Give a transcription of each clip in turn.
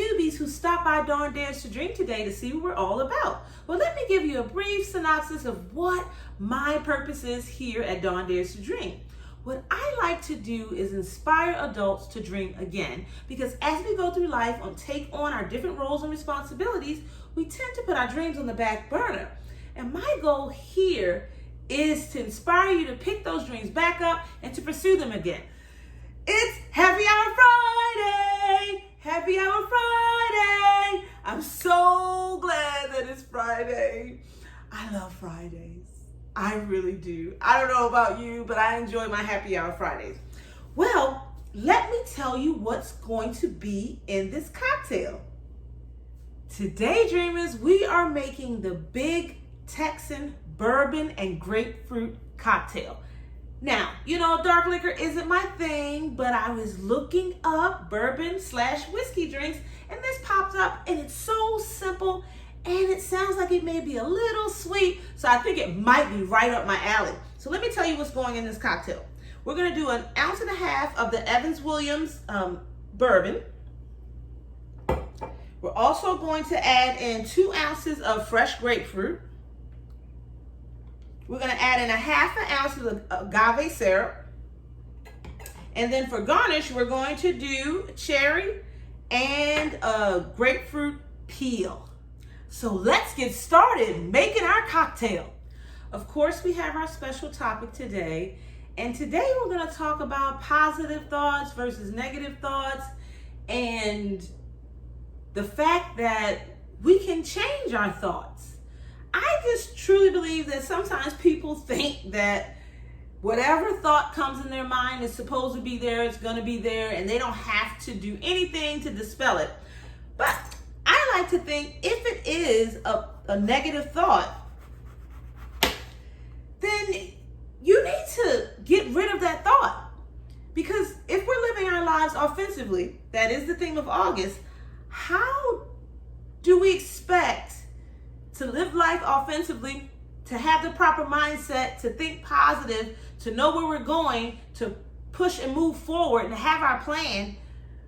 newbies who stop by Darn Dares to Drink today to see what we're all about. Well, let me give you a brief synopsis of what my purpose is here at Darn Dares to Drink. What I like to do is inspire adults to drink again, because as we go through life and take on our different roles and responsibilities, we tend to put our dreams on the back burner. And my goal here is to inspire you to pick those dreams back up and to pursue them again. It's Happy Hour Friday! Happy Hour Friday! I'm so glad that it's Friday. I love Fridays. I really do. I don't know about you, but I enjoy my Happy Hour Fridays. Well, let me tell you what's going to be in this cocktail. Today, dreamers, we are making the Big Texan Bourbon and Grapefruit Cocktail. Now, dark liquor isn't my thing, but I was looking up bourbon/whiskey drinks, and this popped up, and it's so simple, and it sounds like it may be a little sweet, so I think it might be right up my alley. So let me tell you what's going in this cocktail. We're going to do 1.5 ounces of the Evans Williams bourbon. We're also going to add in 2 ounces of fresh grapefruit. We're going to add in 0.5 ounce of agave syrup. And then for garnish, we're going to do cherry and grapefruit peel. So let's get started making our cocktail. Of course, we have our special topic today. And today we're going to talk about positive thoughts versus negative thoughts, and the fact that we can change our thoughts. I just truly believe that sometimes people think that whatever thought comes in their mind is supposed to be there, it's going to be there, and they don't have to do anything to dispel it. But I like to think if it is a negative thought, then you need to get rid of that thought. Because if we're living our lives offensively, that is the theme of August, how do we expect to live life offensively, to have the proper mindset, to think positive, to know where we're going, to push and move forward and have our plan?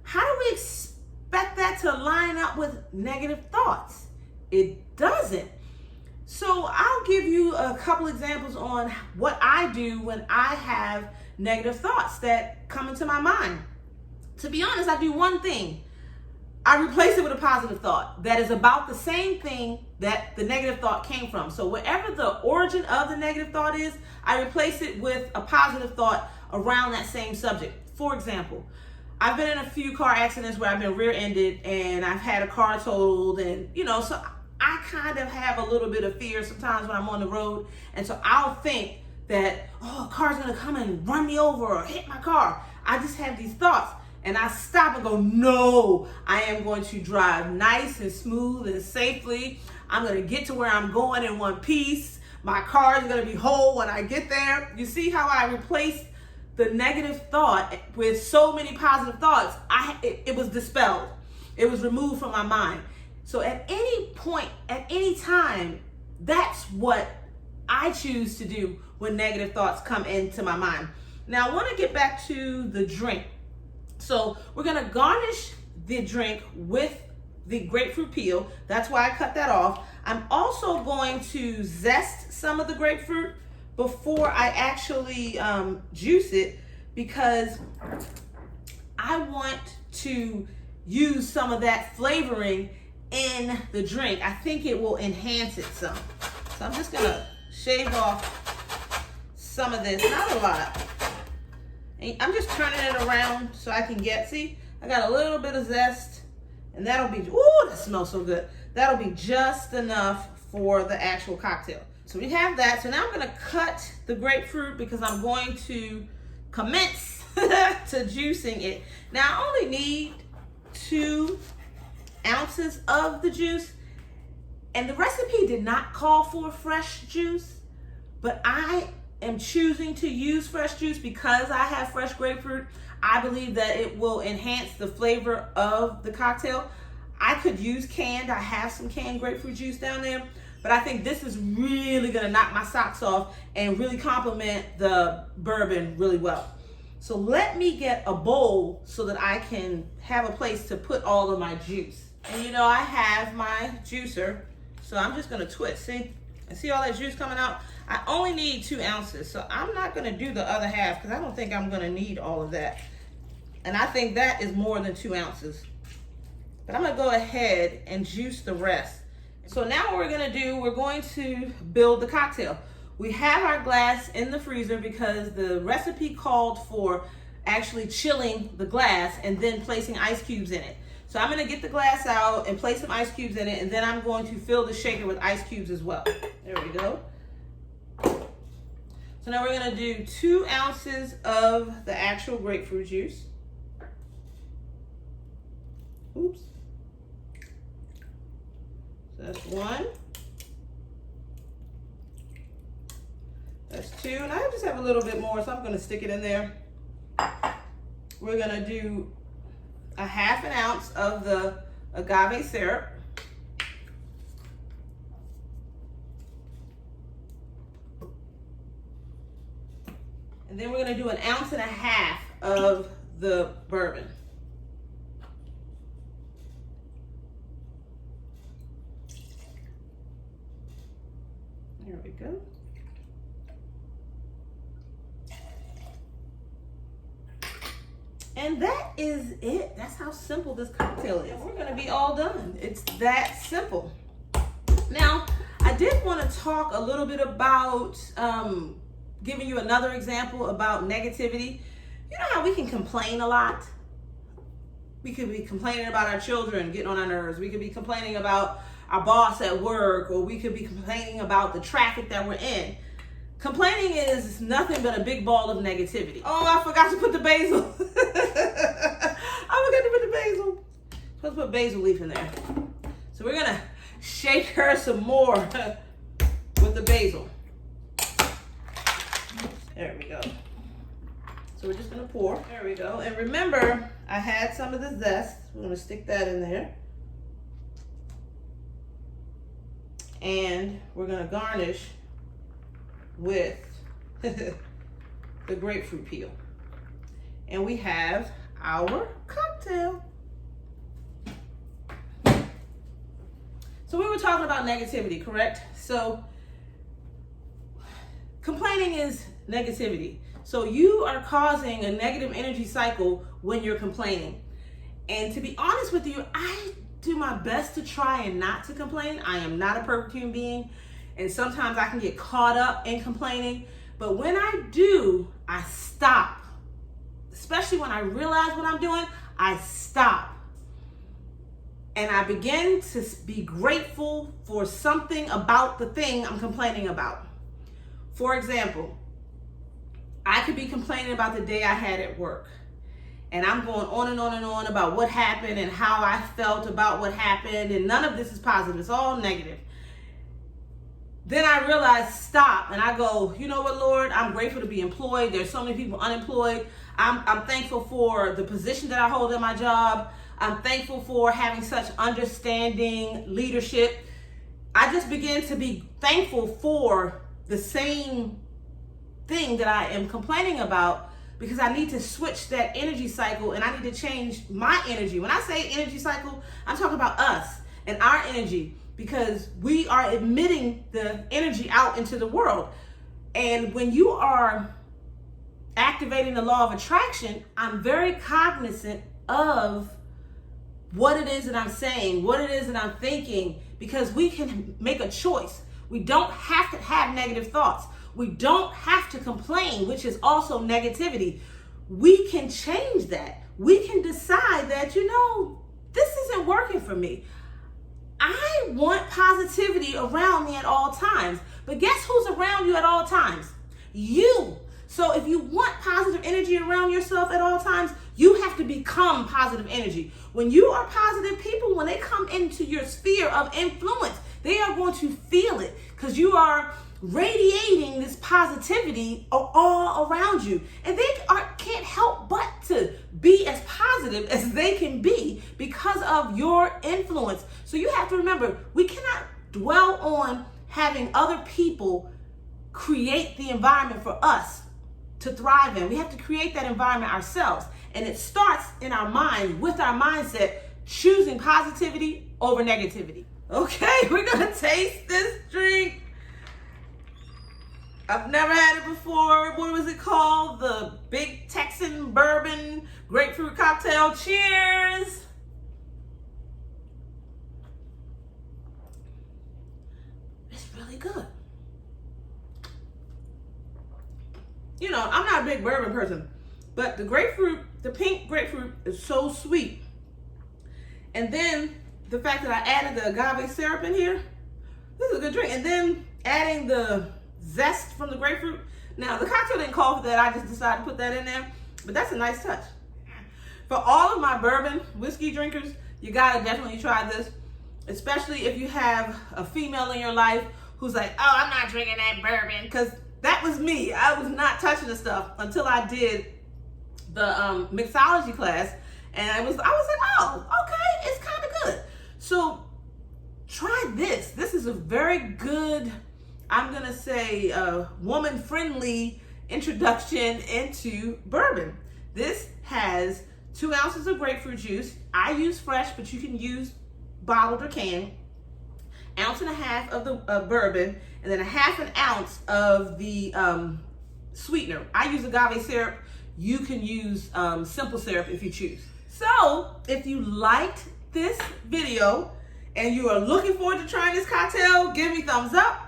How do we expect that to line up with negative thoughts? It doesn't. So I'll give you a couple examples on what I do when I have negative thoughts that come into my mind. To be honest, I do one thing. I replace it with a positive thought that is about the same thing that the negative thought came from. So wherever the origin of the negative thought is, I replace it with a positive thought around that same subject. For example, I've been in a few car accidents where I've been rear-ended and I've had a car totaled, and so I kind of have a little bit of fear sometimes when I'm on the road. And so I'll think that, a car's gonna come and run me over or hit my car. I just have these thoughts. And I stop and go, no, I am going to drive nice and smooth and safely. I'm going to get to where I'm going in one piece. My car is going to be whole when I get there. You see how I replaced the negative thought with so many positive thoughts? It was dispelled. It was removed from my mind. So at any point, at any time, that's what I choose to do when negative thoughts come into my mind. Now, I want to get back to the drink. So we're going to garnish the drink with the grapefruit peel. That's why I cut that off. I'm also going to zest some of the grapefruit before I actually juice it, because I want to use some of that flavoring in the drink. I think it will enhance it some. So I'm just going to shave off some of this, not a lot. I'm just turning it around so I can see, I got a little bit of zest, and that'll be, ooh, that smells so good. That'll be just enough for the actual cocktail. So we have that. So now I'm gonna cut the grapefruit because I'm going to commence to juicing it. Now I only need 2 ounces of the juice, and the recipe did not call for fresh juice, but I am choosing to use fresh juice because I have fresh grapefruit. I believe that it will enhance the flavor of the cocktail. I could use canned. I have some canned grapefruit juice down there, but I think this is really gonna knock my socks off and really complement the bourbon really well. So let me get a bowl so that I can have a place to put all of my juice. And you know, I have my juicer, so I'm just gonna twist. See all that juice coming out? I only need 2 ounces, so I'm not gonna do the other half because I don't think I'm gonna need all of that. And I think that is more than 2 ounces. But I'm gonna go ahead and juice the rest. So now what we're gonna do, we're going to build the cocktail. We have our glass in the freezer because the recipe called for actually chilling the glass and then placing ice cubes in it. So I'm gonna get the glass out and place some ice cubes in it, and then I'm going to fill the shaker with ice cubes as well. There we go. So now we're gonna do 2 ounces of the actual grapefruit juice. Oops. So that's 1. That's 2, and I just have a little bit more, so I'm gonna stick it in there. We're gonna do a 1/2 ounce of the agave syrup. And then we're gonna do 1.5 ounces of the bourbon. There we go. And that is it. That's how simple this cocktail is. We're gonna be all done. It's that simple. Now, I did want to talk a little bit about giving you another example about negativity. You know how we can complain a lot? We could be complaining about our children getting on our nerves. We could be complaining about our boss at work, or we could be complaining about the traffic that we're in. Complaining is nothing but a big ball of negativity. Oh, I forgot to put the basil. I forgot to put the basil. Supposed to put basil leaf in there. So we're gonna shake her some more with the basil. There we go. So we're just gonna pour. There we go. And remember, I had some of the zest. We're gonna stick that in there. And we're gonna garnish with the grapefruit peel. And we have our cocktail. So we were talking about negativity, correct? So complaining is negativity. So you are causing a negative energy cycle when you're complaining. And to be honest with you, I do my best to try and not to complain. I am not a perfect human being. And sometimes I can get caught up in complaining. But when I do, I stop. Especially when I realize what I'm doing, I stop. And I begin to be grateful for something about the thing I'm complaining about. For example, I could be complaining about the day I had at work. And I'm going on and on and on about what happened and how I felt about what happened. And none of this is positive. It's all negative. Then I realize, stop, and I go, you know what, Lord, I'm grateful to be employed. There's so many people unemployed. I'm thankful for the position that I hold at my job. I'm thankful for having such understanding leadership. I just begin to be thankful for the same thing that I am complaining about, because I need to switch that energy cycle and I need to change my energy. When I say energy cycle, I'm talking about us and our energy, because we are emitting the energy out into the world. And when you are activating the law of attraction, I'm very cognizant of what it is that I'm saying, what it is that I'm thinking, because we can make a choice. We don't have to have negative thoughts. We don't have to complain, which is also negativity. We can change that. We can decide that, you know, this isn't working for me. I want positivity around me at all times. But guess who's around you at all times? You. So if you want positive energy around yourself at all times, you have to become positive energy. When you are positive, people, when they come into your sphere of influence, they are going to feel it, because you are radiating this positivity all around you. And they can't help but to be as positive as they can be because of your influence. So you have to remember, we cannot dwell on having other people create the environment for us to thrive in. We have to create that environment ourselves. And it starts in our mind, with our mindset, choosing positivity over negativity. Okay, we're gonna taste this drink. I've never had it before. What was it called? The Big Texan Bourbon Grapefruit Cocktail. Cheers. It's really good. You know, I'm not a big bourbon person, but the grapefruit, the pink grapefruit is so sweet. And then the fact that I added the agave syrup in here, this is a good drink. And then adding the zest from the grapefruit. Now, the cocktail didn't call for that. I just decided to put that in there, but that's a nice touch. For all of my bourbon whiskey drinkers, you gotta definitely try this, especially if you have a female in your life who's like, oh, I'm not drinking that bourbon, because that was me. I was not touching the stuff until I did the mixology class, and I was like, oh, okay, it's kind of good. So try this. This is a very good, I'm gonna say, woman-friendly introduction into bourbon. This has 2 ounces of grapefruit juice. I use fresh, but you can use bottled or canned. 1.5 ounces of the bourbon, and then 1/2 ounce of the sweetener. I use agave syrup. You can use simple syrup if you choose. So if you liked this video and you are looking forward to trying this cocktail, give me thumbs up.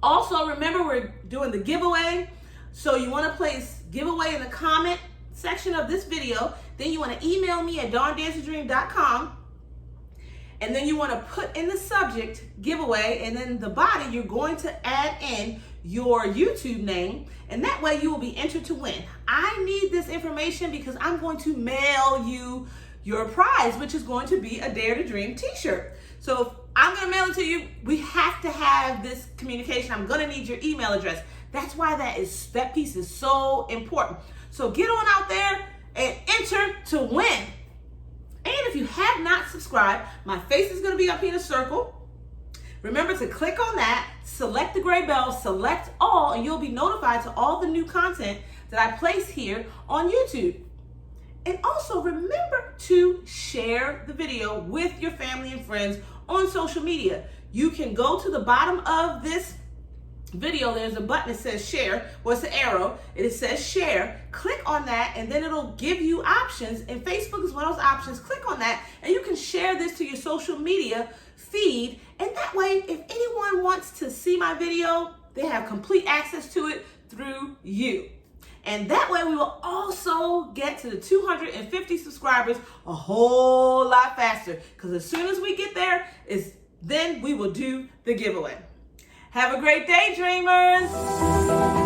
Also, remember, we're doing the giveaway. So you want to place giveaway in the comment section of this video. Then you want to email me at dawndancetodream.com. And then you want to put in the subject giveaway, and then the body you're going to add in your YouTube name, and that way you will be entered to win. I need this information because I'm going to mail you your prize, which is going to be a Dare to Dream t-shirt. So if I'm going to mail it to you, we have to have this communication. I'm going to need your email address. That's why that piece is so important. So get on out there and enter to win. And if you have not subscribed, my face is going to be up here in a circle. Remember to click on that, select the gray bell, select all, and you'll be notified to all the new content that I place here on YouTube. And also remember to share the video with your family and friends on social media. You can go to the bottom of this video. There's a button that says share. Well, it's an arrow. It says share. Click on that, and then it'll give you options. And Facebook is one of those options. Click on that, and you can share this to your social media feed. And that way, if anyone wants to see my video, they have complete access to it through you. And that way, we will also get to the 250 subscribers a whole lot faster. Because as soon as we get there, then we will do the giveaway. Have a great day, dreamers.